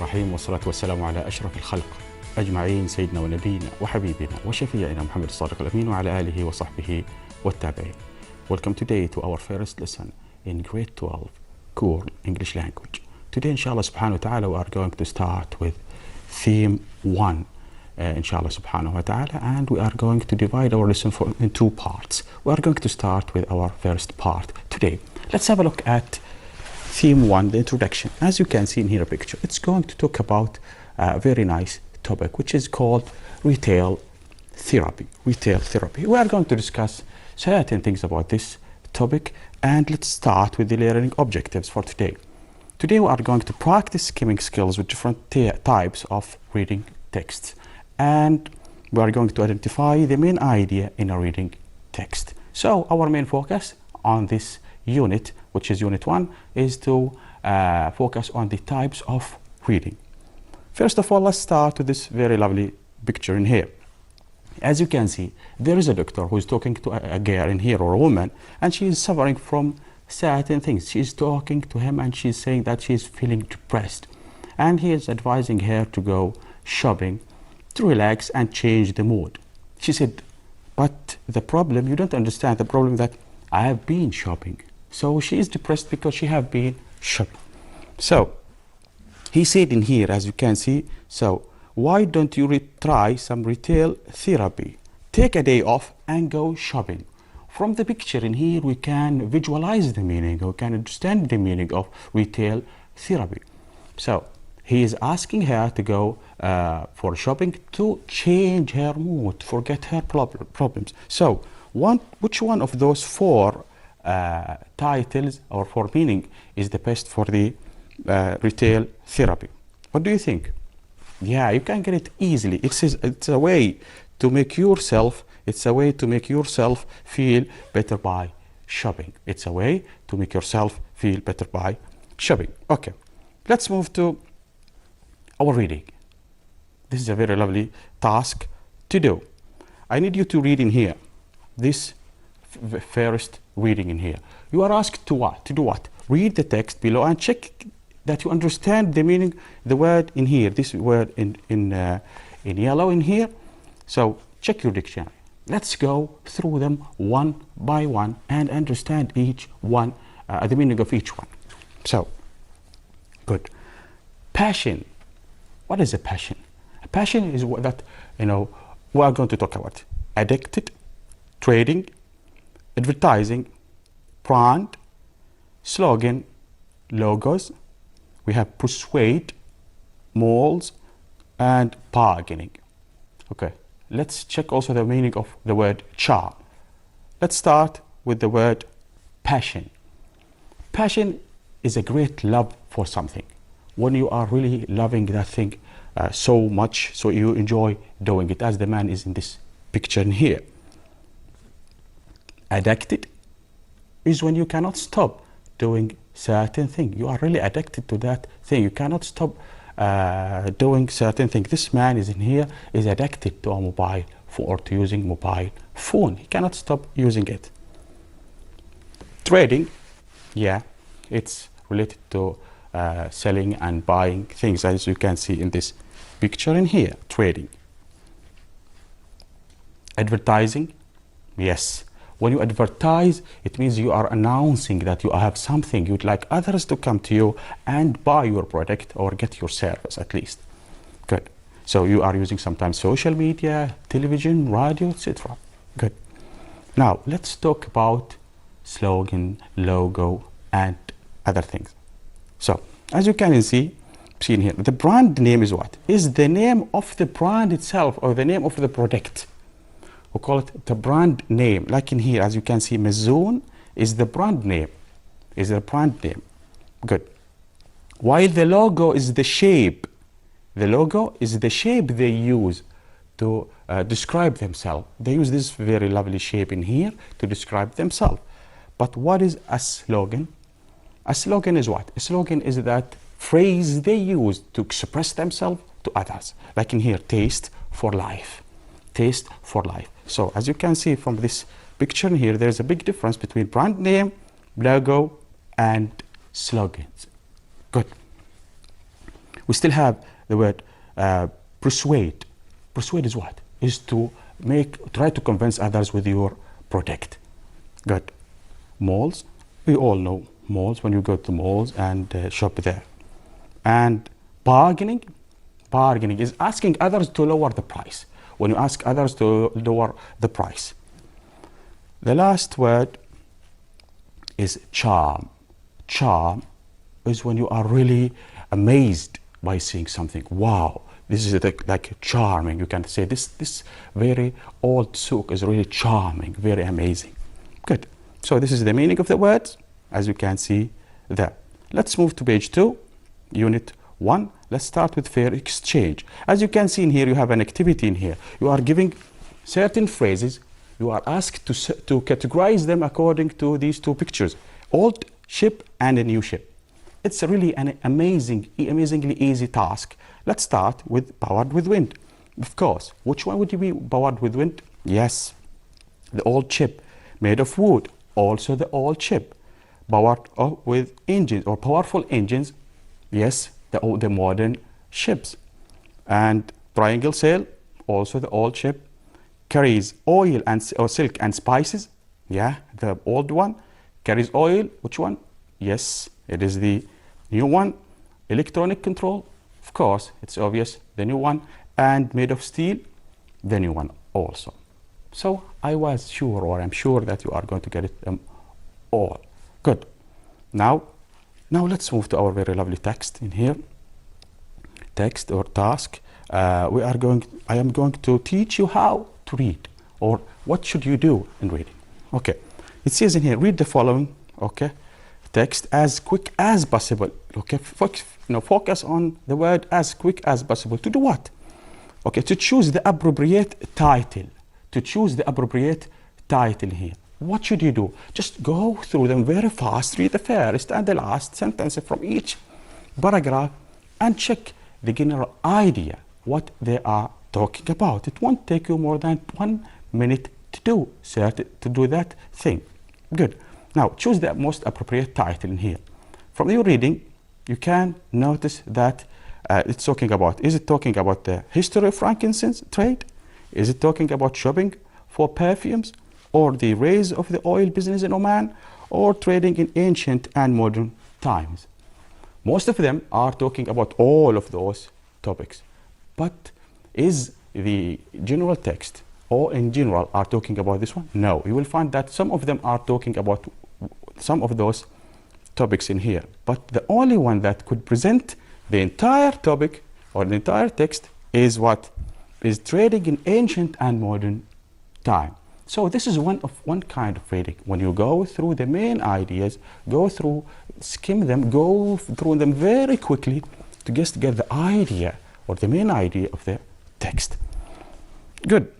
الرحيم والصلاة والسلام على أشرف الخلق أجمعين سيدنا ونبينا وحبيبنا وشفيعنا محمد الصادق الأمين وعلى آله وصحبه والتابعين. Welcome today to our first lesson in grade 12 core English language. Today inshallah subhanahu wa ta'ala we are going to start with theme 1 inshallah subhanahu wa ta'ala, and we are going to divide our lesson in two parts. We are going to start with our first part today. Let's have a look at theme 1, the introduction. As you can see in here a picture, it's going to talk about a very nice topic which is called retail therapy. Retail therapy. We are going to discuss certain things about this topic, and let's start with the learning objectives for today. Today we are going to practice skimming skills with different types of reading texts, and we are going to identify the main idea in a reading text. So our main focus on this unit, which is unit 1, is to focus on the types of reading. First of all, let's start with this very lovely picture in here. As you can see, there is a doctor who is talking to a girl in here, or a woman, and she is suffering from certain things. She is talking to him and she is saying that she is feeling depressed, and he is advising her to go shopping to relax and change the mood. She said, but the problem, you don't understand the problem, that I have been shopping. So she is depressed because she have been shopping. So he said in here, as you can see, so why don't you try some retail therapy? Take a day off and go shopping. From the picture in here, we can visualize the meaning, we can understand the meaning of retail therapy. So he is asking her to go for shopping to change her mood, forget her problems. So which one of those four titles or four meaning is the best for the retail therapy? What do you think? Yeah, you can get it easily. It's a way to make yourself, feel better by shopping. It's a way to make yourself feel better by shopping. Okay, let's move to our reading. This is a very lovely task to do. I need you to read in here this first reading in here. You are asked to what? To do what? Read the text below and check that you understand the meaning, the word in here, this word in yellow in here. So check your dictionary. Let's go through them one by one and understand each one, the meaning of each one. So, good. Passion. What is a passion? A passion is what that, we are going to talk about. Addicted, trading, advertising, brand, slogan, logos. We have persuade, malls, and bargaining. Okay, let's check also the meaning of the word charm. Let's start with the word passion. Passion is a great love for something. When you are really loving that thing so much, so you enjoy doing it, as the man is in this picture in here. Addicted is when you cannot stop doing certain thing. You are really addicted to that thing. You cannot stop doing certain thing. This man is in here is addicted to a mobile phone, or to using mobile phone. He cannot stop using it. Trading, yeah, it's related to selling and buying things, as you can see in this picture in here. Trading. Advertising, yes. When you advertise, it means you are announcing that you have something. You'd like others to come to you and buy your product or get your service at least. Good. So you are using sometimes social media, television, radio, etc. Good. Now let's talk about slogan, logo, and other things. So as you can see in here, the brand name is what? Is the name of the brand itself, or the name of the product. We call it the brand name. Like in here, as you can see, Mazoon is the brand name. Good. While the logo is the shape. The logo is the shape they use to describe themselves. They use this very lovely shape in here to describe themselves. But what is a slogan? A slogan is what? A slogan is that phrase they use to express themselves to others. Like in here, taste for life. Taste for life. So as you can see from this picture here, there's a big difference between brand name, logo, and slogans. Good. We still have the word persuade. Persuade is what? Is to try to convince others with your product. Good. Malls, we all know malls, when you go to malls and shop there. And bargaining is asking others to lower the price. When you ask others to lower the price. The last word is charm. Charm is when you are really amazed by seeing something. Wow, this is like charming. You can say this very old souk is really charming, very amazing. Good. So this is the meaning of the words, as you can see there. Let's move to page 2, unit 1. Let's start with fair exchange. As you can see in here, you have an activity in here. You are giving certain phrases. You are asked to categorize them according to these two pictures, old ship and a new ship. It's really an amazingly easy task. Let's start with powered with wind. Of course, which one would you be powered with wind? Yes, the old ship made of wood, also the old ship. Powered with engines or powerful engines, yes, the modern ships. And triangle sail, also the old ship. Carries oil or silk and spices, yeah, the old one. Carries oil, which one? Yes, it is the new one. Electronic control, of course, it's obvious, the new one. And made of steel, the new one also. So I was sure, or I'm sure that you are going to get it all. Good. Now let's move to our very lovely text in here. Text or task. I am going to teach you how to read, or what should you do in reading. Okay. It says in here, read the following, okay, text as quick as possible. Okay, focus on the word as quick as possible. To do what? Okay, to choose the appropriate title. To choose the appropriate title here. What should you do? Just go through them very fast, read the first and the last sentence from each paragraph and check the general idea, what they are talking about. It won't take you more than 1 minute to do that thing. Good. Now choose the most appropriate title in here. From your reading, you can notice that it's talking about, is it talking about the history of frankincense trade? Is it talking about shopping for perfumes, or the rise of the oil business in Oman, or trading in ancient and modern times? Most of them are talking about all of those topics. But is the general text, or in general, are talking about this one? No. You will find that some of them are talking about some of those topics in here. But the only one that could present the entire topic or the entire text is what? Is trading in ancient and modern time. So this is one kind of reading. When you go through the main ideas, skim them, go through them very quickly to just get the idea or the main idea of the text. Good.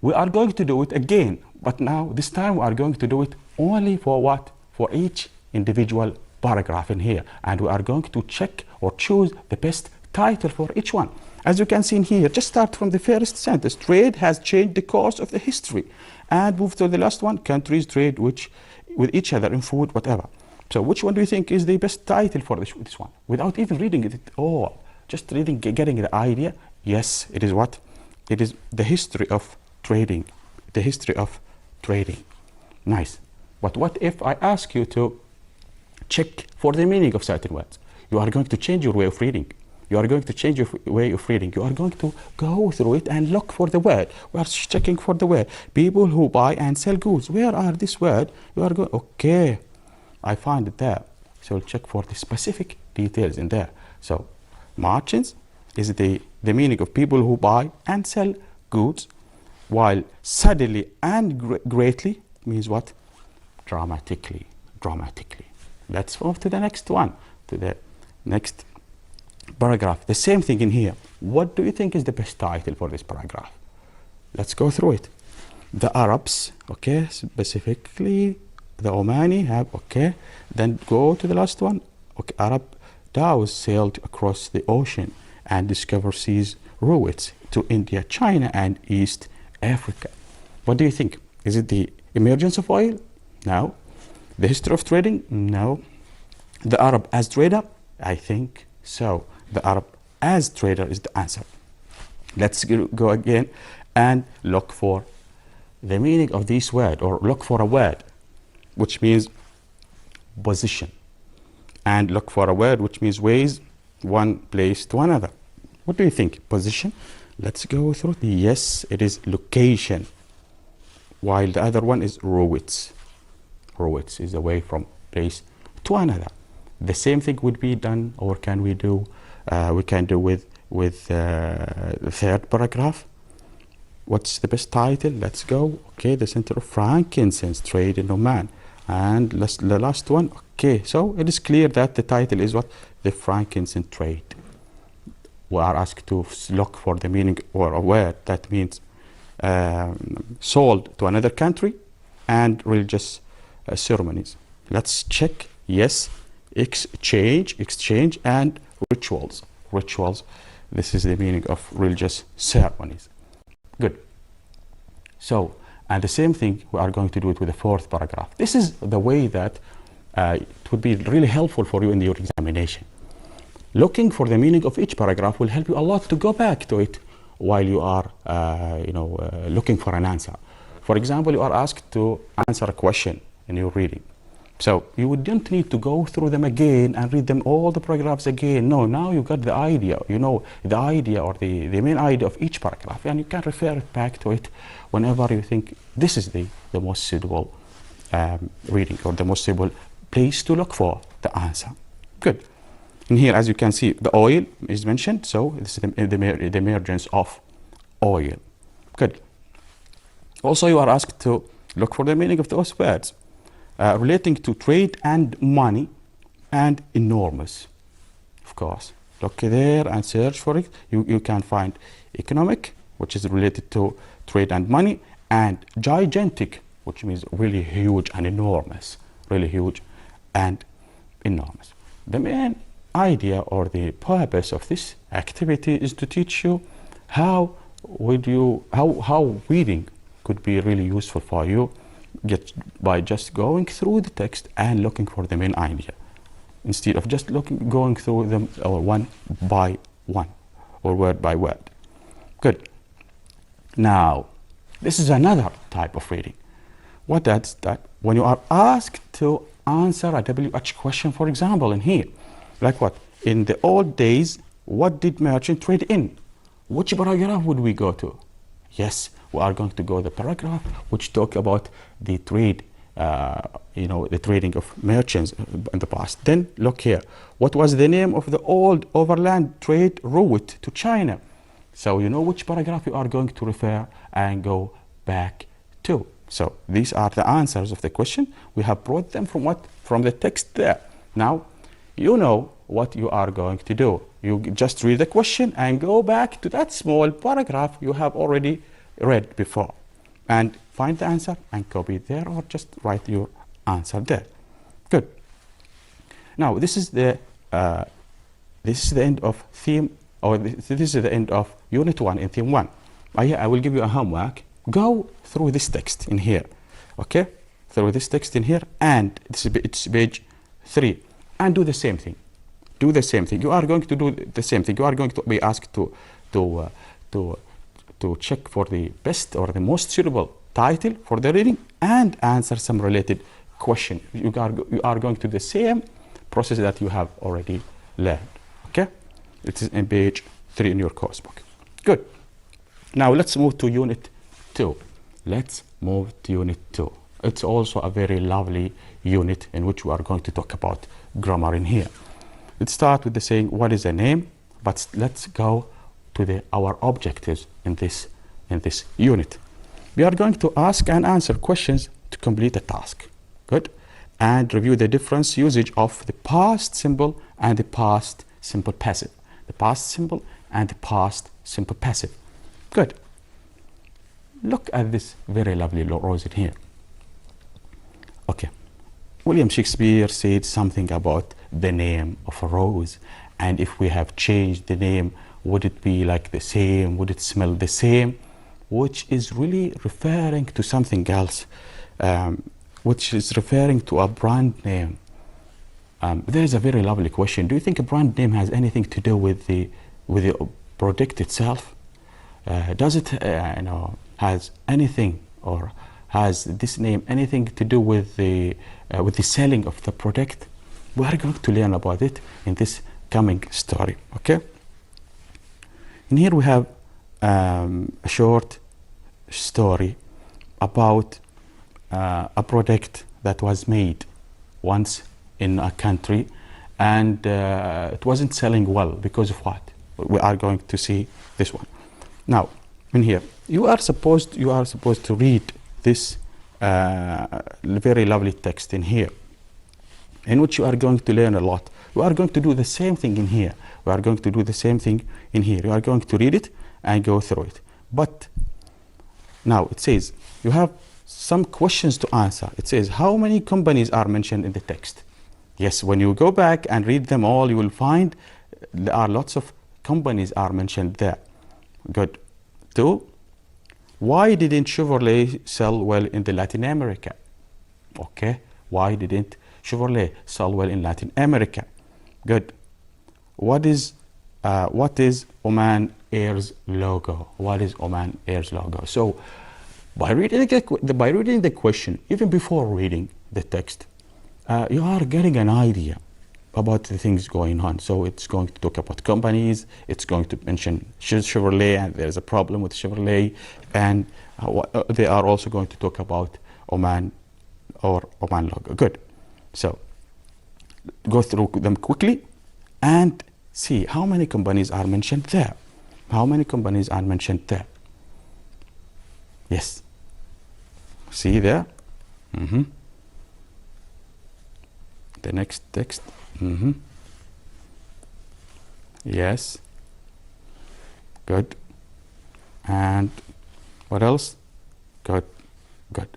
We are going to do it again, but now this time we are going to do it only for what? For each individual paragraph in here, and we are going to check or choose the best title for each one. As you can see in here, just start from the first sentence. Trade has changed the course of the history, and move to the last one. Countries trade with each other in food, whatever. So which one do you think is the best title for this one? Without even reading it at all, just reading, getting the idea. Yes, it is what? It is the history of trading. The history of trading. Nice. But what if I ask you to check for the meaning of certain words? You are going to change your way of reading. You are going to change your way of reading. You are going to go through it and look for the word. We are checking for the word. People who buy and sell goods. Where are this word? You are going, okay, I find it there. So we'll check for the specific details in there. So merchants is the meaning of people who buy and sell goods, while suddenly and greatly means what? Dramatically. Let's move to the next one, to the next paragraph. The same thing in here. What do you think is the best title for this paragraph? Let's go through it. The Arabs, okay, specifically the Omani have, okay. Then go to the last one. Okay, Arab dhows sailed across the ocean and discovered seas routes to India, China, and East Africa. What do you think? Is it the emergence of oil? No. The history of trading? No. The Arab as trader? I think so. the Arab as trader is the answer. Let's go again and look for the meaning of this word, or look for a word which means position, and look for a word which means ways one place to another. What do you think? Position? Let's go through. Yes, it is location, while the other one is routes. Routes is away from place to another. The same thing would be done, or can we do? We can do with the third paragraph. What's the best title? Let's go. Okay, the center of frankincense trade in Oman. And the last one. Okay, so it is clear that the title is what? The frankincense trade. We are asked to look for the meaning or a word that means sold to another country and religious ceremonies. Let's check. Yes, exchange and rituals. Rituals. This is the meaning of religious ceremonies. Good. So, and the same thing we are going to do it with the fourth paragraph. This is the way that it would be really helpful for you in your examination. Looking for the meaning of each paragraph will help you a lot to go back to it while you are looking for an answer. For example, you are asked to answer a question in your reading. So you don't need to go through them again and read them all the paragraphs again. No, now you got the idea, you know the idea or the main idea of each paragraph, and you can refer it back to it whenever you think this is the most suitable reading, or the most suitable place to look for the answer. Good. And here, as you can see, the oil is mentioned, so this is the emergence of oil. Good. Also, you are asked to look for the meaning of those words. Relating to trade and money and enormous. Of course, look there and search for it. You can find economic, which is related to trade and money, and gigantic, which means really huge and enormous. Really huge and enormous. The main idea or the purpose of this activity is to teach you how reading could be really useful for you by just going through the text and looking for the main idea, instead of just going through them one by one or word by word. Good. Now, this is another type of reading. What that's that when you are asked to answer a WH question, for example, in here, like what? In the old days, what did merchant trade in? Which paragraph would we go to? Yes, we are going to go the paragraph which talk about the trade, the trading of merchants in the past. Then look here. What was the name of the old overland trade route to China? So you know which paragraph you are going to refer and go back to. So these are the answers of the question. We have brought them from what? From the text there. Now, you know what you are going to do. You just read the question and go back to that small paragraph you have already read before and find the answer and copy it there, or just write your answer there. Good. Now this is the end of theme, or this is the end of unit 1 in theme 1. I will give you a homework. Go through this text in here, okay? Through this text in here, and it's page 3, and do the same thing. Do the same thing. You are going to do the same thing. You are going to be asked to check for the best or the most suitable title for the reading and answer some related question. You are going to the same process that you have already learned. Okay? It is in page 3 in your course book. Good. Now let's move to unit 2. Let's move to unit 2. It's also a very lovely unit in which we are going to talk about grammar in here. Let's start with the saying, what is a name? But let's go to our objectives in this unit. We are going to ask and answer questions to complete a task. Good. And review the different usage of the past simple and the past simple passive. The past simple and the past simple passive. Good. Look at this very lovely rose in here. Okay. William Shakespeare said something about the name of a rose, and if we have changed the name, would it be like the same? Would it smell the same? Which is really referring to something else, which is referring to a brand name. There is a very lovely question. Do you think a brand name has anything to do with the product itself? Does it has anything, or has this name anything to do with the selling of the product? We are going to learn about it in this coming story. Okay. And here we have a short story about a product that was made once in a country, and it wasn't selling well because of what? We are going to see this one. Now, in here, you are supposed to read this very lovely text in here, in which you are going to learn a lot. We are going to do the same thing in here. We are going to do the same thing in here. You are going to read it and go through it. But now it says you have some questions to answer. It says, how many companies are mentioned in the text? Yes, when you go back and read them all, you will find there are lots of companies are mentioned there. Good. 2, why didn't Chevrolet sell well in the Latin America? Okay, why didn't Chevrolet sell well in Latin America? Good. What is Oman Air's logo? What is Oman Air's logo? So by reading the question, even before reading the text, you are getting an idea about the things going on. So it's going to talk about companies, it's going to mention Chevrolet, and there's a problem with Chevrolet, and they are also going to talk about Oman or Oman logo. Good. So go through them quickly and see how many companies are mentioned there. How many companies are mentioned there? Yes. See there? The next text. Yes. Good. And what else? Good. Good.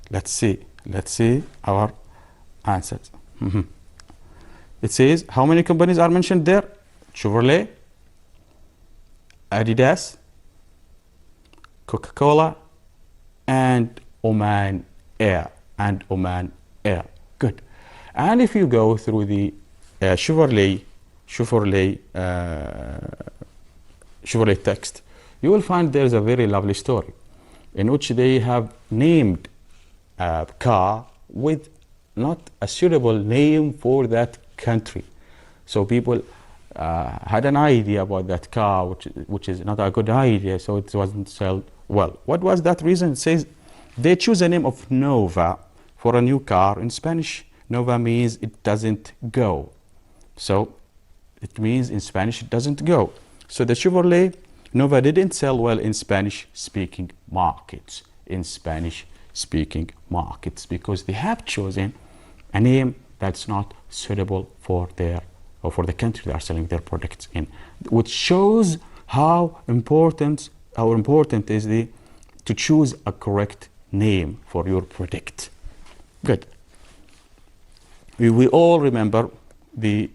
Let's see our answers. It says, how many companies are mentioned there? Chevrolet, Adidas, Coca-Cola, and Oman Air. Good. And if you go through the Chevrolet text, you will find there's a very lovely story in which they have named a car with not a suitable name for that country. So people had an idea about that car, which is not a good idea, so it wasn't sold well. What was that reason? It says they choose a name of Nova for a new car. In Spanish, Nova means it doesn't go. So it means in Spanish it doesn't go. So the Chevrolet Nova didn't sell well in Spanish-speaking markets. Because they have chosen a name that's not suitable for the country they are selling their products in, which shows how important is to choose a correct name for your product. Good. We all remember the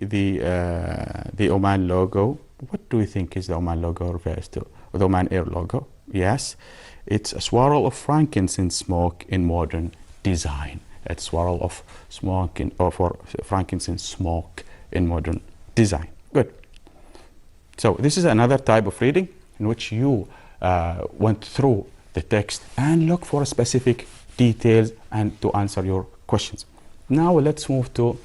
Oman logo. What do you think is the Oman logo refers to? The Oman Air logo? Yes, it's a swirl of frankincense smoke in modern design. A swirl of smoke for frankincense smoke in modern design. Good. So this is another type of reading in which you went through the text and look for specific details and to answer your questions. Now let's move to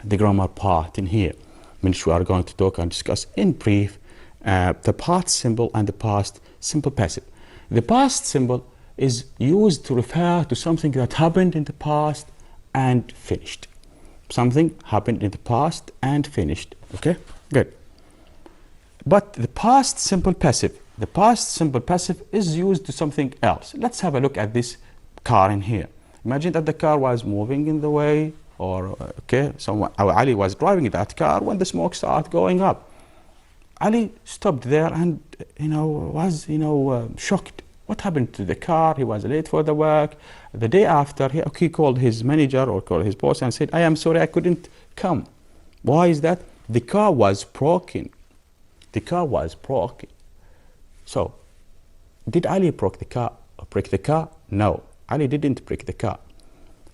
the grammar part in here, which we are going to talk and discuss in brief the past simple and the past simple passive. The past simple is used to refer to something that happened in the past and finished. Something happened in the past and finished. Okay, good. But the past simple passive is used to something else. Let's have a look at this car in here. Imagine that the car was moving in the way, or Ali was driving that car when the smoke started going up. Ali stopped there and was shocked. What happened to the car? He was late for the work. The day after, he called his manager or called his boss and said, I am sorry, I couldn't come. Why is that? The car was broken. So, did Ali break the car? No, Ali didn't break the car.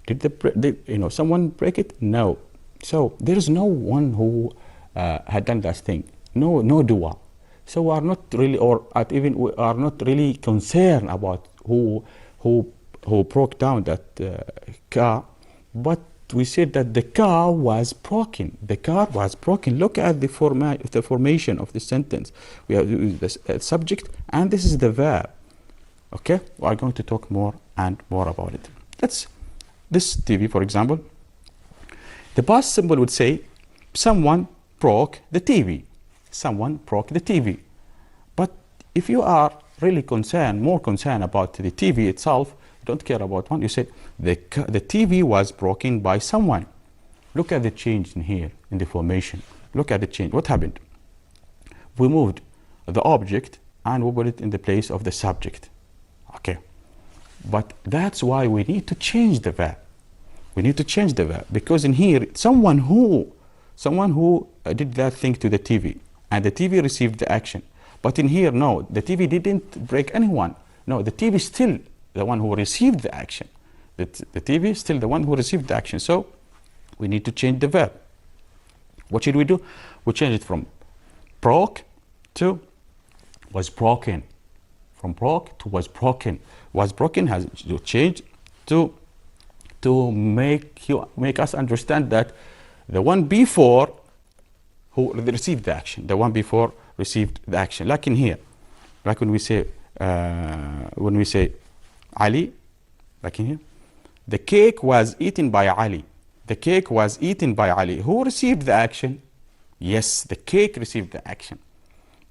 Did someone break it? No. So there is no one who had done that thing. No doer. So we are not really, or at even we are not really concerned about who broke down that car, but we said that the car was broken. The car was broken. Look at the formation of the sentence. We have the subject, and this is the verb. Okay, we are going to talk more and more about it. This TV, for example. The past simple would say, someone broke the TV. Someone broke the TV. But if you are really more concerned about the TV itself, you don't care about one, you said the TV was broken by someone. Look at the change in here, in the formation. Look at the change. What happened? We moved the object and we put it in the place of the subject. Okay. But that's why we need to change the verb. We need to change the verb, because in here, someone who did that thing to the TV, and the TV received the action. But in here, no, the TV didn't break anyone. No, the TV is still the one who received the action. The TV is still the one who received the action. So we need to change the verb. What should we do? We change it from broke to was broken. From broke to was broken. Was broken has changed to make us understand that the one before who received the action, the one before received the action. Like in here, like when we say Ali, like in here, the cake was eaten by Ali. The cake was eaten by Ali. Who received the action? Yes, the cake received the action.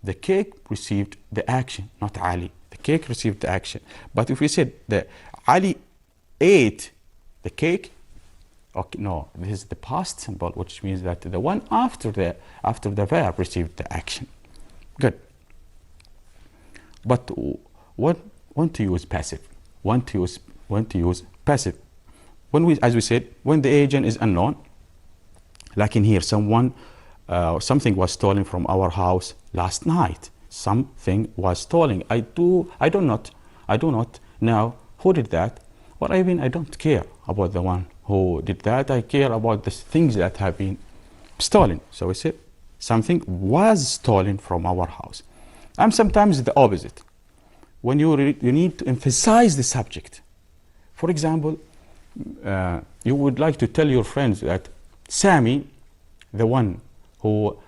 The cake received the action, not Ali. The cake received the action. But if we said that Ali ate the cake, okay, no, this is the past simple, which means that the one after the verb received the action. Good. But when to use passive? When to use passive? As we said, when the agent is unknown, like in here, something was stolen from our house last night. Something was stolen. I do not know who did that, or even I don't care about the one who did that. I care about the things that have been stolen. So we say something was stolen from our house. And sometimes the opposite. When you need to emphasize the subject. For example, you would like to tell your friends that Sammy, the one who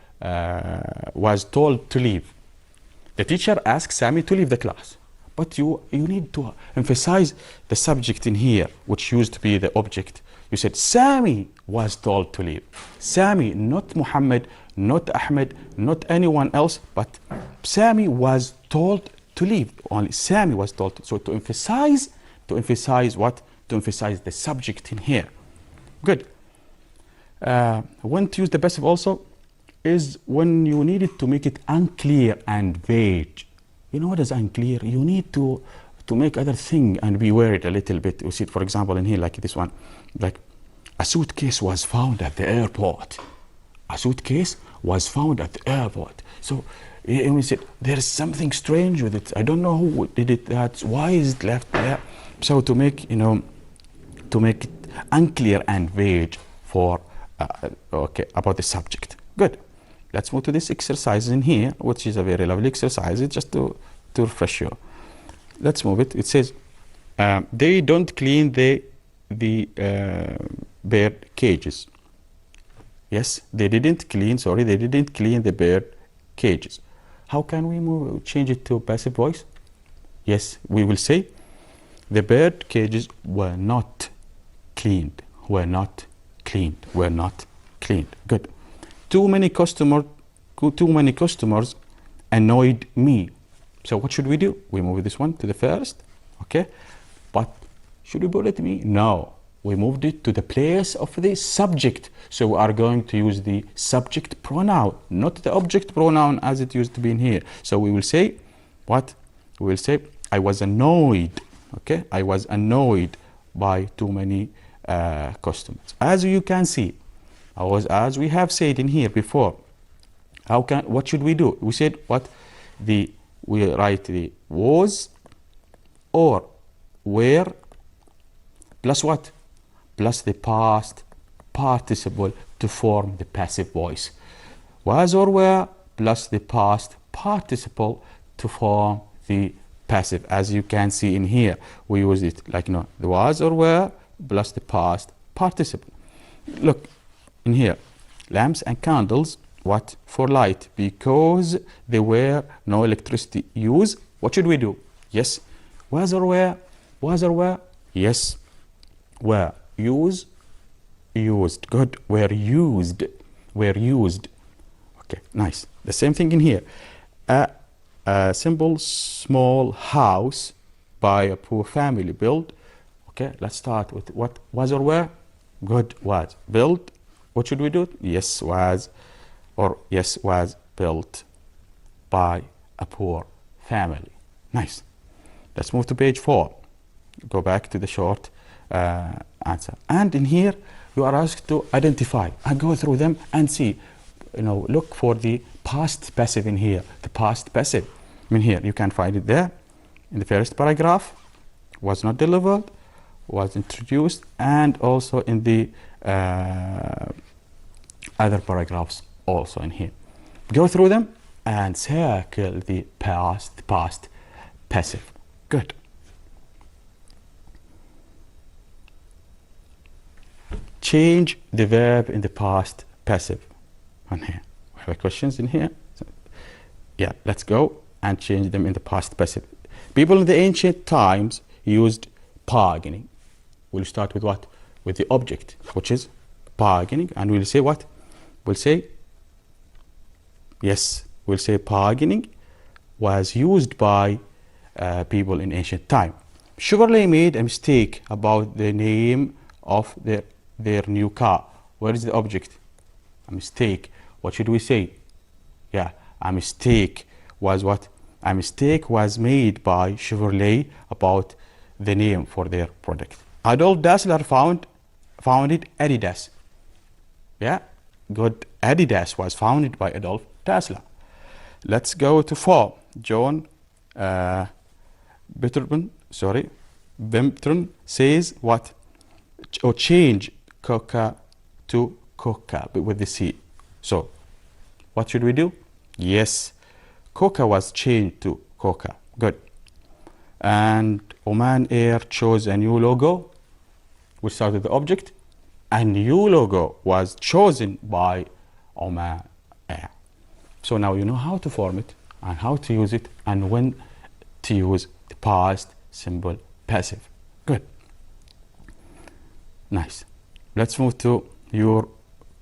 was told to leave. The teacher asked Sammy to leave the class. But you need to emphasize the subject in here, which used to be the object. You said Sammy was told to leave. Sammy, not Muhammad, not Ahmed, not anyone else, but Sammy was told to leave. Only Sammy was told to. So to emphasize what? To emphasize the subject in here. Good. When to use the passive also is when you needed to make it unclear and vague. You know what is unclear? You need to make other thing and be worried a little bit. You see it, for example, in here, like this one, like a suitcase was found at the airport. A suitcase was found at the airport. So we said there is something strange with it. I don't know who did it. Why is it left there? So to make it unclear and vague for about the subject. Good. Let's move to this exercise in here, which is a very lovely exercise. It's just to refresh you. Let's move it. It says, they don't clean the bird cages. Yes, they didn't clean the bird cages. How can we change it to passive voice? Yes, we will say, the bird cages were not cleaned. Good. Too many customers annoyed me. So what should we do? We move this one to the first, okay? But should we put it me? No. We moved it to the place of the subject. So we are going to use the subject pronoun, not the object pronoun as it used to be in here. So we will say, what? We will say, I was annoyed, okay? I was annoyed by too many customers. As you can see, as we have said in here before, what should we do? We said what? We write the was or were plus what? Plus the past participle to form the passive voice. Was or were plus the past participle to form the passive. As you can see in here, we use it like, the was or were plus the past participle. Look in here, lamps and candles, what? For light, because there were no electricity used. What should we do? Yes, was or were? Was or were? Yes, were. Used. Good. Were used. Okay, nice. The same thing in here. A simple small house by a poor family built. Okay, let's start with what? Was or were? Good. Was. Built. What should we do? Yes, was. Or yes, was built by a poor family. Nice. Let's move to page 4. Go back to the short answer. And in here, you are asked to identify and go through them and see, look for the past passive in here. The past passive. In here, you can find it there in the first paragraph. Was not delivered, was introduced, and also in the other paragraphs also in here. Go through them and circle the past passive. Good. Change the verb in the past passive. On here, we have questions in here. So, yeah, let's go and change them in the past passive. People in the ancient times used bargaining. We'll start with what? With the object, which is bargaining, and we'll say what? We'll say, yes, we'll say bargaining was used by people in ancient time. Chevrolet made a mistake about the name of their new car. Where is the object? A mistake. What should we say? Yeah, a mistake was what? A mistake was made by Chevrolet about the name for their product. Adolf Dassler found it Adidas. Yeah, good. Adidas was founded by Adolf Dassler. Let's go to 4. John Bittern says what? Or change Coca to Coca with the C. So, what should we do? Yes, Coca was changed to Coca. Good. And Oman Air chose a new logo. We start with the object. A new logo was chosen by Oman Air. So now you know how to form it and how to use it and when to use the past simple passive. Good. Nice. Let's move to your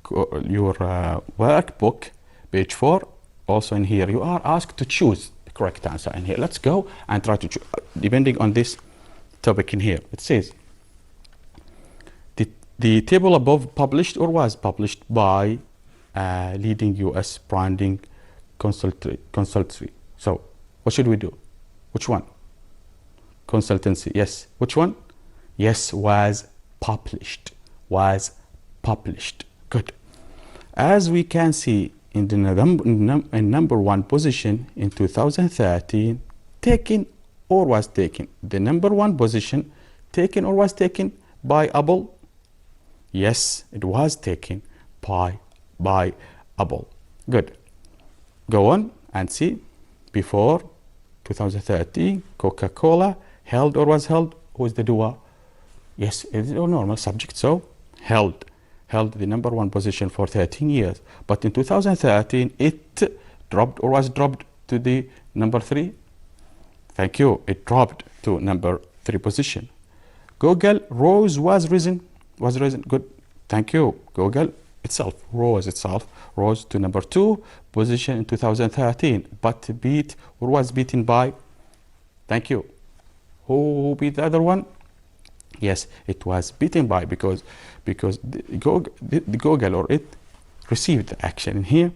workbook, page 4. Also in here, you are asked to choose the correct answer in here. Let's go and try to choose, depending on this topic in here. It says, the table above published or was published by leading U.S. branding consultancy. So, what should we do? Which one? Consultancy, yes. Which one? Yes, was published. Was published. Good. As we can see in the number 1 position in 2013, taken or was taken. The number 1 position taken or was taken by Apple. Yes, it was taken by Apple. Good. Go on and see. Before 2013, Coca-Cola held or was held. Who is the doer? Yes, it is a normal subject. So held the number 1 position for 13 years. But in 2013, it dropped or was dropped to the number 3. Thank you. It dropped to number 3 position. Google rose was risen. Good. Thank you. Google rose to number 2 position in 2013, but was beaten by. Thank you. Who beat the other one? Yes, it was beaten by because the Google or it received the action in here.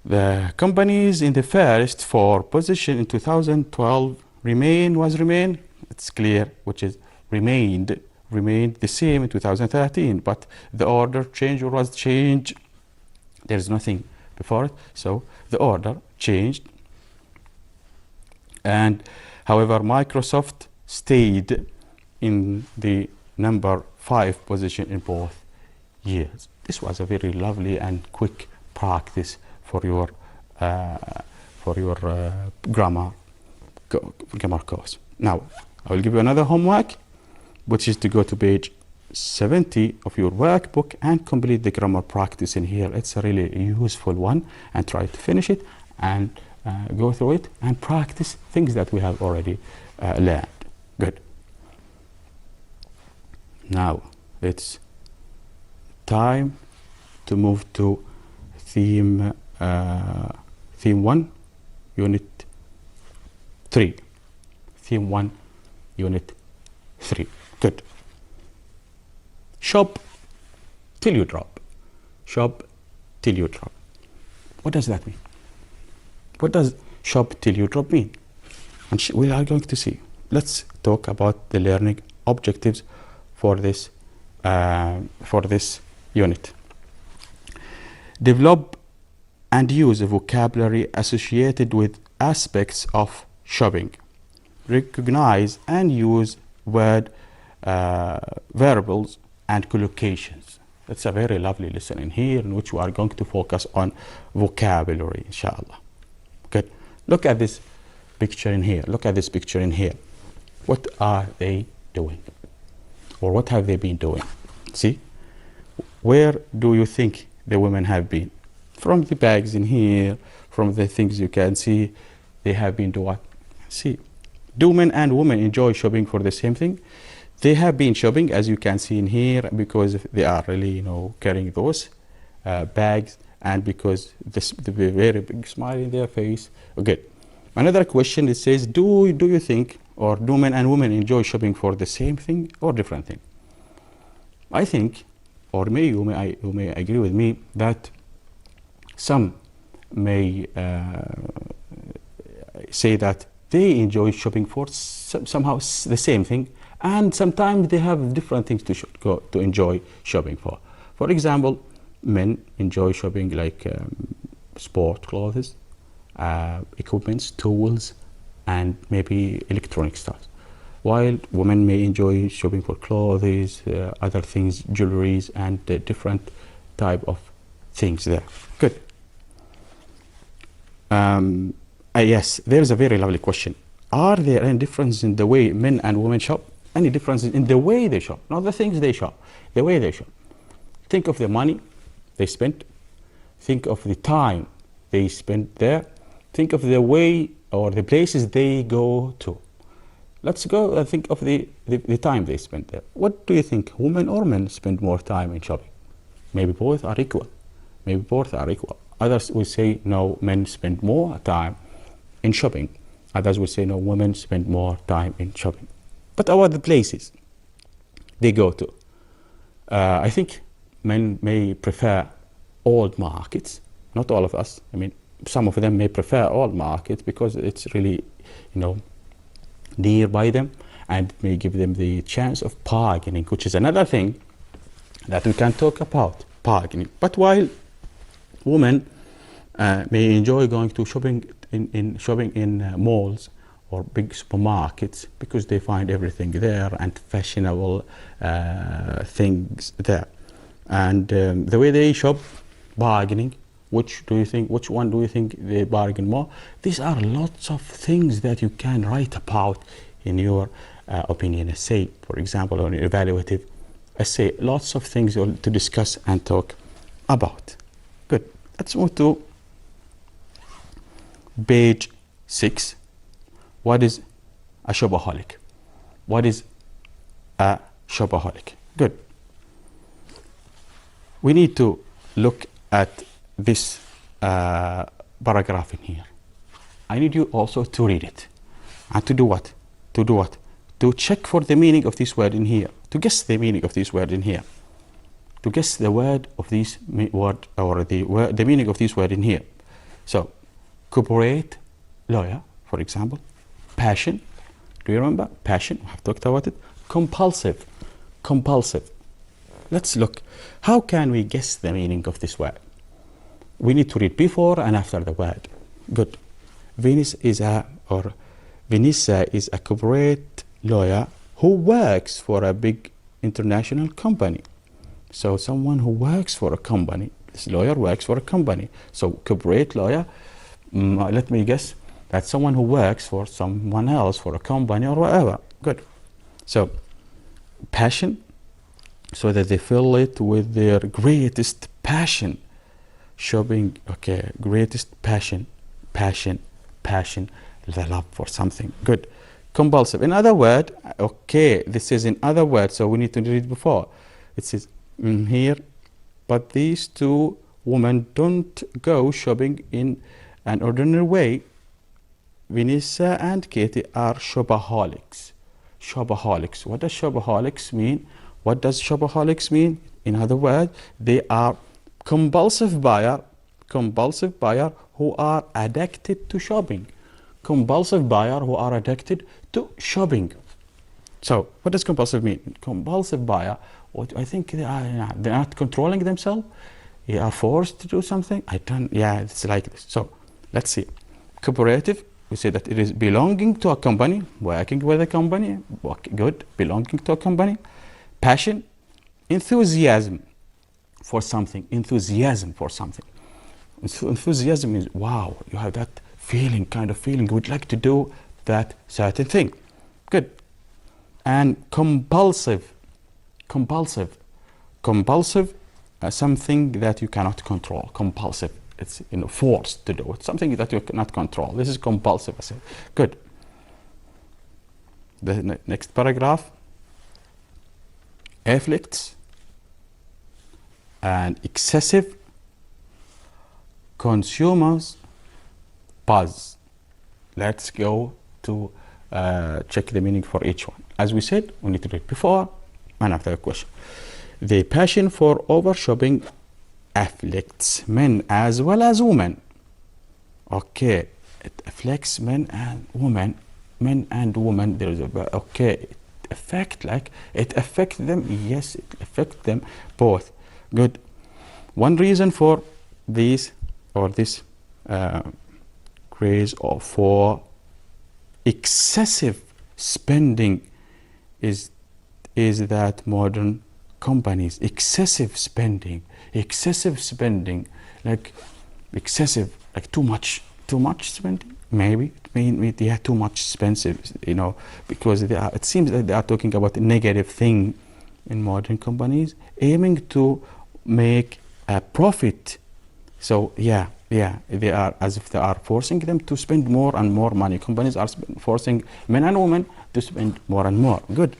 The companies in the first 4 position in 2012 remain. It's clear, which is remained the same in 2013, but the order changed or was changed. There's nothing before it, so the order changed. And however, Microsoft stayed in the number 5 position in both years. This was a very lovely and quick practice for your grammar course. Now, I will give you another homework, which is to go to page 70 of your workbook and complete the grammar practice in here. It's a really useful one, and try to finish it and go through it and practice things that we have already learned. Good. Now it's time to move to theme 1, unit 3. Theme 1, unit 3. Good. Shop till you drop. Shop till you drop. What does that mean? What does shop till you drop mean? And we are going to see. Let's talk about the learning objectives for this unit. Develop and use a vocabulary associated with aspects of shopping. Recognize and use word variables and collocations. That's a very lovely lesson in here, in which we are going to focus on vocabulary, inshallah. Good. Look at this picture in here. Look at this picture in here. What are they doing? Or what have they been doing? See? Where do you think the women have been? From the bags in here, from the things you can see, they have been doing what? See? Do men and women enjoy shopping for the same thing? They have been shopping, as you can see in here, because they are really, carrying those bags, and because the very big smile in their face. Okay. Another question, it says, do you think, or do men and women enjoy shopping for the same thing or different thing? I think, or you may agree with me, that some may say that they enjoy shopping for somehow the same thing, and sometimes they have different things to enjoy shopping for. For example, men enjoy shopping like sport clothes, equipments, tools, and maybe electronic stuff. While women may enjoy shopping for clothes, other things, jewelries, and different type of things there. Good. Yes, there's a very lovely question. Are there any differences in the way men and women shop? Any differences in the way they shop? Not the things they shop, the way they shop. Think of the money they spent. Think of the time they spent there. Think of the way or the places they go to. Let's go and think of the time they spent there. What do you think, women or men spend more time in shopping? Maybe both are equal. Maybe both are equal. Others will say, no, men spend more time in shopping. Others will say, no, women spend more time in shopping. But about the places they go to, I think men may prefer old markets. Not all of us. I mean, some of them may prefer old markets because it's really, nearby them, and may give them the chance of bargaining, which is another thing that we can talk about, bargaining. But while women may enjoy going to shopping in malls or big supermarkets because they find everything there and fashionable things there, and the way they shop, bargaining. Which one do you think they bargain more? These are lots of things that you can write about in your opinion essay, for example, or an evaluative essay. Lots of things to discuss and talk about. Good. Let's move to page 6. What is a shopaholic? What is a shopaholic? Good. We need to look at this paragraph in here. I need you also to read it. And to do what? To check for the meaning of this word in here. To guess the meaning of this word in here. To guess the word of this word, or the meaning of this word in here. So, cooperate, lawyer, for example. Passion. Do you remember? Passion. We have talked about it. Compulsive. Let's look. How can we guess the meaning of this word? We need to read before and after the word. Good. Vanessa is a corporate lawyer who works for a big international company. So someone who works for a company, this lawyer works for a company. So corporate lawyer, let me guess, that's someone who works for someone else, for a company or whatever. Good. So passion, so that they fill it with their greatest passion. Shopping, okay, greatest passion, the love for something. Good. Compulsive. In other words, okay, this is in other words, so we need to read before. It says here, but these two women don't go shopping in an ordinary way. Vanessa and Katie are shopaholics. Shopaholics. What does shopaholics mean? What does shopaholics mean? In other words, they are compulsive buyer who are addicted to shopping. Compulsive buyer who are addicted to shopping. So what does compulsive mean? Compulsive buyer, what I think they're not controlling themselves. They are forced to do something. It's like this. So let's see. Cooperative, we say that it is belonging to a company, working with a company, good, belonging to a company. Passion, enthusiasm for something, enthusiasm means, wow, you have that feeling, kind of feeling, you would like to do that certain thing. Good. And compulsive, something that you cannot control. Compulsive, it's forced to do it, something that you cannot control. This is compulsive, I say. Good. The next paragraph. Afflicts and excessive consumers buzz. Let's go to check the meaning for each one. As we said, we need to read before and after the question. The passion for over shopping afflicts men as well as women. Okay, it afflicts men and women. There is a okay. It affects them. Yes, it affects them both. Good. One reason for this craze or for excessive spending is that modern companies excessive spending, like excessive, like too much spending. Maybe they are too much expensive, because it seems that they are talking about a negative thing in modern companies, aiming to make a profit. So they are, as if they are forcing them to spend more and more money. Companies are forcing men and women to spend more and more. Good.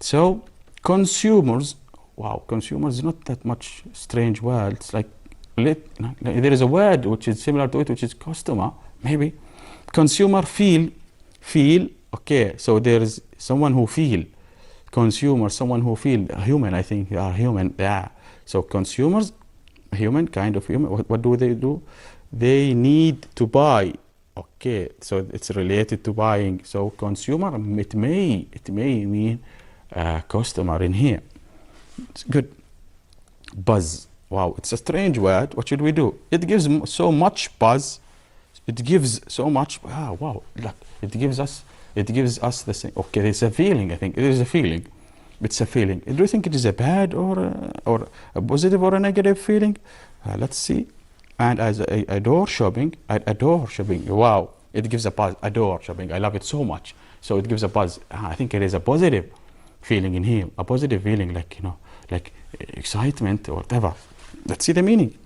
So consumers, wow, consumers is not that much strange word. It's like there is a word which is similar to it, which is customer, maybe. Consumer feel, okay, so there is someone who feel. Consumer, someone who feel. Human, I think they are human. Yeah. So consumers, human, kind of human. What do? They need to buy. Okay, so it's related to buying. So consumer, it may mean customer in here. It's good. Buzz. Wow, it's a strange word. What should we do? It gives so much buzz. It gives so much. Wow, look, it gives us the same. Okay, there's a feeling. I think it is a feeling. It's a feeling. Do you think it is a bad or a positive or a negative feeling? Let's see. And as I adore shopping. Wow, it gives a buzz. Adore shopping. I love it so much. So it gives a buzz. I think it is a positive feeling in here. A positive feeling, like like excitement or whatever. Let's see the meaning.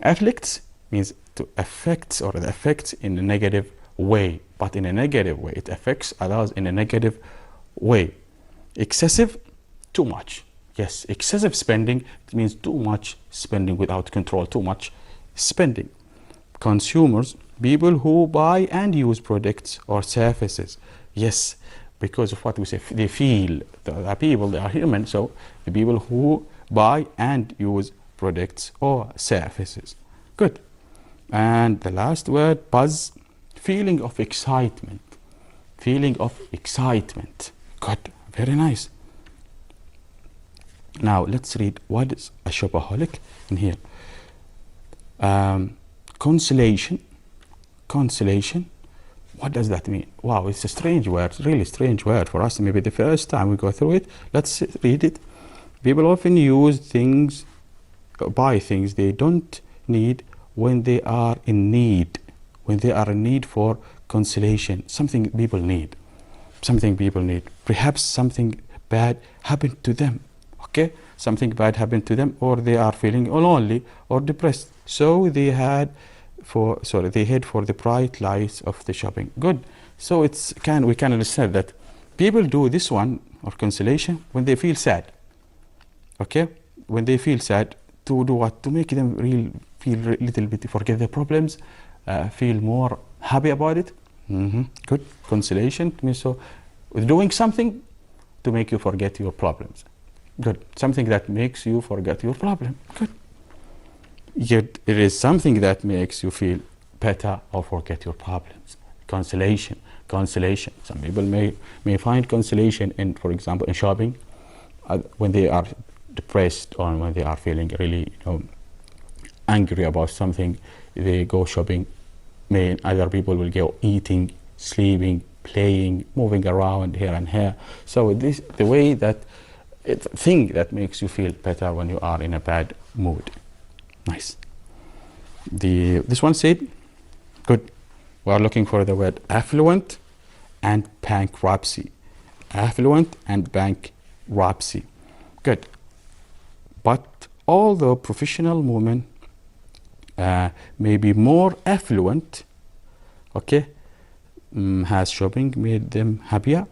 Afflicts means to affect, or the affects in a negative way, but in a negative way. It affects others in a negative way. Excessive, too much. Yes, excessive spending, it means too much spending without control, too much spending. Consumers, people who buy and use products or services. Yes, because of what we say, they feel. The people, they are human, so the people who buy and use products or services. Good. And the last word, buzz, feeling of excitement. Feeling of excitement. Good. Very nice. Now let's read what is a shopaholic in here. Consolation. What does that mean? Wow, it's a strange word, really strange word for us. Maybe the first time we go through it. Let's read it. People often use things, buy things they don't need when they are in need. When they are in need for consolation, something people need. Something people need. Perhaps something bad happened to them. Okay? Something bad happened to them, or they are feeling lonely or depressed. So they head for the bright lights of the shopping. Good. So we can understand that people do this one or consolation when they feel sad. Okay? When they feel sad, to do what? To make them feel a little bit, forget their problems, feel more happy about it. Good. Consolation means so doing something to make you forget your problems. Good. Something that makes you forget your problem. Good. Yet it is something that makes you feel better or forget your problems. Consolation. Some people may find consolation in, for example, in shopping, when they are depressed or when they are feeling really, angry about something. They go shopping. Other people will go eating, sleeping, playing, moving around here and here. So this the way that thing that makes you feel better when you are in a bad mood. Nice. This one said, good. We are looking for the word affluent and bankruptcy. Affluent and bankruptcy. Good. But although professional women may be more affluent, okay, has shopping made them happier,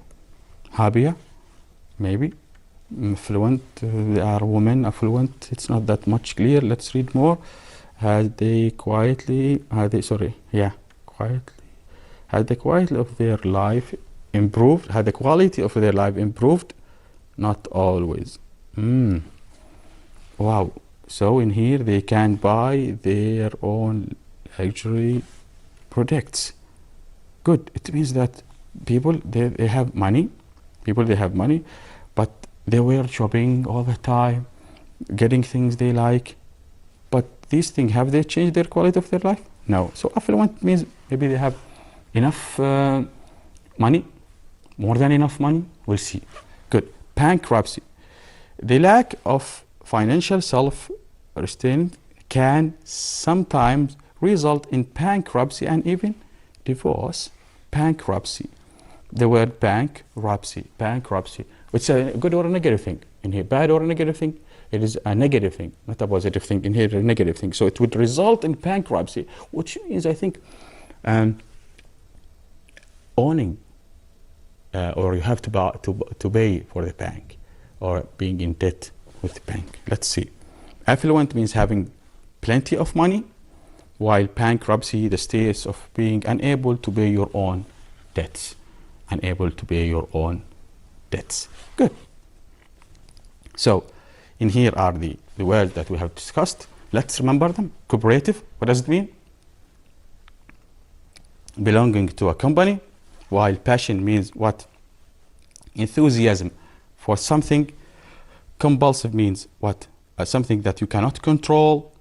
maybe. Affluent, they are women affluent, it's not that much clear. Let's read more. Had the quality of their life improved? Not always. Wow. So in here they can buy their own luxury products. Good. It means that people they have money, but they were shopping all the time, getting things they like. But these things, have they changed their quality of their life? No. So affluent means maybe they have enough money, more than enough money. We'll see. Good. Bankruptcy. The lack of financial self-restraint can sometimes result in bankruptcy and even divorce. Bankruptcy. The word bankruptcy. It's a good or a negative thing in here. Bad or a negative thing? It is a negative thing, not a positive thing. In here, a negative thing. So it would result in bankruptcy, which means, I think, owning, or you have to pay for the bank, or being in debt with the bank. Let's see. Affluent means having plenty of money, while bankruptcy, the state of being unable to pay your own debts. Good. So in here are the words that we have discussed. Let's remember them. Cooperative, what does it mean? Belonging to a company. While passion means what? Enthusiasm for something. Compulsive means what? Something that you cannot control.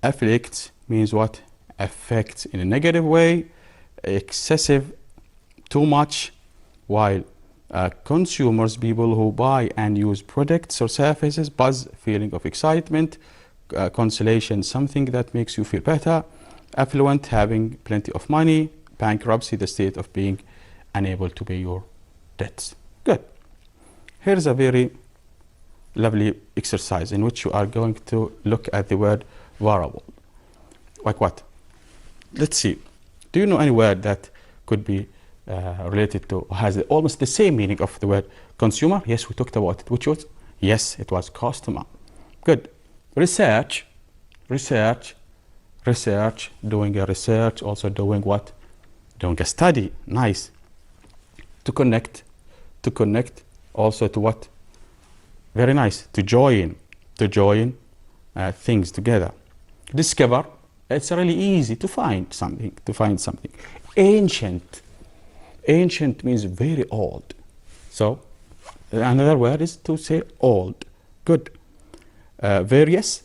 Afflict means what? Affects in a negative way. Excessive, too much. While consumers, people who buy and use products or services. Buzz, feeling of excitement. Consolation, something that makes you feel better. Affluent, having plenty of money. Bankruptcy, the state of being unable to pay your debts. Good. Here's a very lovely exercise in which you are going to look at the word variable. Like what? Let's see. Do you know any word that could be related to, has almost the same meaning of the word consumer? Yes, we talked about it. Which was? Yes, it was customer. Good. Research, doing a research, also doing what? Doing a study. Nice. To connect, also to what? Very nice. To join things together. Discover, it's really easy to find something. Ancient means very old. So another word is to say old. Good. Various,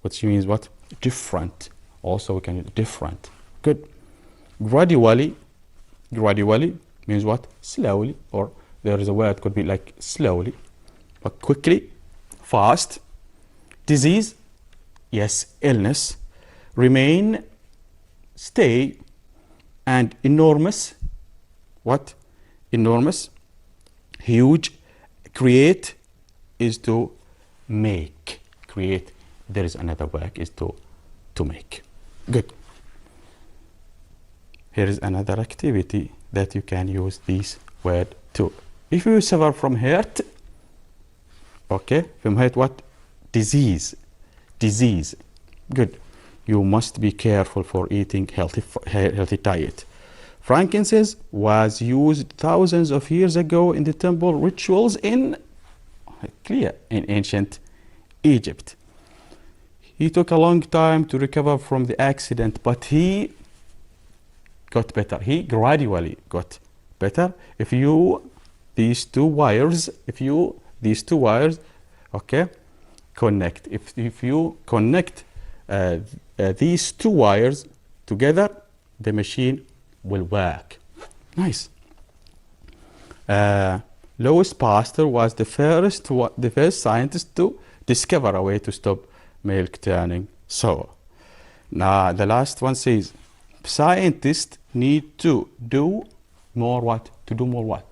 which means what? Different. Also we can use different. Good. Gradually means what? Slowly, or there is a word could be like slowly. quickly, fast. Disease, yes, illness. Remain, stay. And enormous, what? Enormous, huge. Create is to make. Create, there is another work, is to make. Good. Here is another activity that you can use this word to. If you suffer from hurt, okay, from hurt what? Disease. Disease. Good. You must be careful for eating healthy diet. Frankincense was used thousands of years ago in the temple rituals in ancient Egypt. He took a long time to recover from the accident, but he got better. He gradually got better. If these two wires, okay, connect. If you connect these two wires together, the machine will work. Nice. Louis Pasteur was the first scientist to discover a way to stop milk turning sour. Now the last one says, scientists need to do more what? To do more what?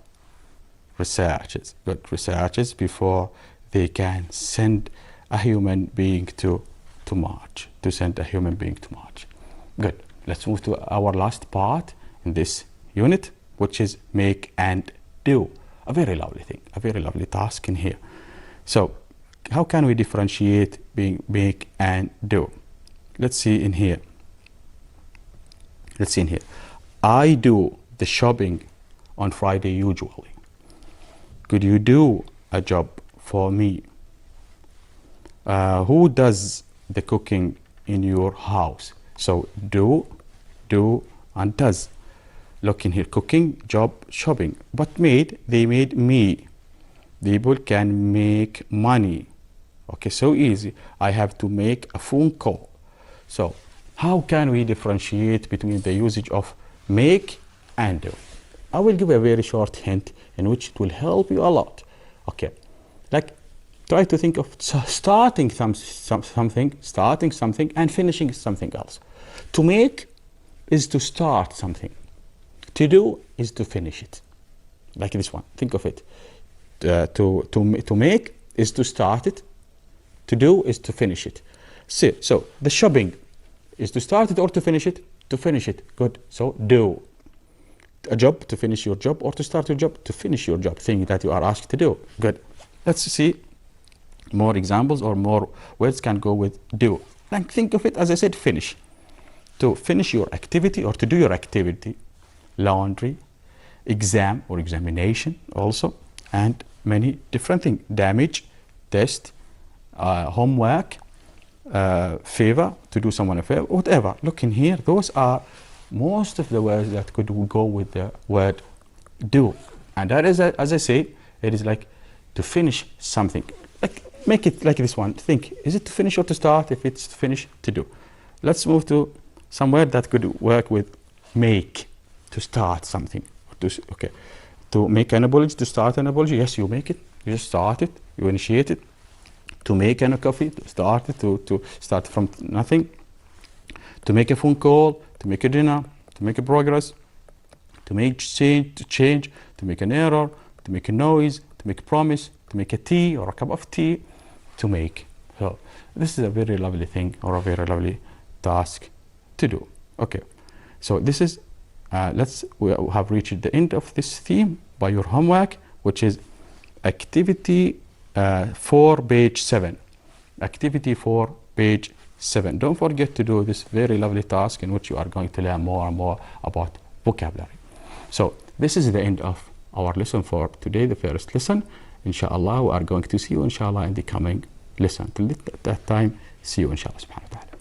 Researches. Good researches before they can send a human being to Mars. To send a human being to Mars. Good. Let's move to our last part in this unit, which is make and do. A very lovely thing, a very lovely task in here. So how can we differentiate make and do? Let's see in here. I do the shopping on Friday usually. Could you do a job for me? Who does the cooking in your house? So do, and does. Look in here, cooking, job, shopping. But they made me. People can make money. Okay, so easy. I have to make a phone call. So how can we differentiate between the usage of make and do? I will give a very short hint in which it will help you a lot. Okay, like try to think of starting something and finishing something else. To make is to start something. To do is to finish it. Like this one, think of it. To make is to start it. To do is to finish it. So the shopping is to start it or to finish it? To finish it. Good. So do. A job, to finish your job, or to start your job, to finish your job, thing that you are asked to do. Good. Let's see more examples or more words can go with do. Like think of it, as I said, finish. To finish your activity or to do your activity. Laundry, exam or examination also, and many different things. Damage, test, homework, favor, to do someone a favor, whatever. Look in here, those are most of the words that could go with the word do. And that is, as I say, it is like to finish something. Like make it like this one. Think, is it to finish or to start? If it's to finish, to do. Let's move to some word that could work with make. To start something. Okay. To make an apology, to start an apology. Yes, you make it. You just start it. You initiate it. To make a coffee, to start it, to start from nothing. To make a phone call, to make a dinner, to make a progress, to make change, to make an error, to make a noise, to make a promise, to make a tea or a cup of tea, to make. So this is a very lovely thing or a very lovely task to do. Okay. So this is we have reached the end of this theme by your homework, which is activity 4, page 7. Activity 4, page 7. Don't forget to do this very lovely task in which you are going to learn more and more about vocabulary. So this is the end of our lesson for today, the first lesson. Inshallah, we are going to see you, inshallah, in the coming lesson. Till that time, see you, inshallah, subhanahu wa ta'ala.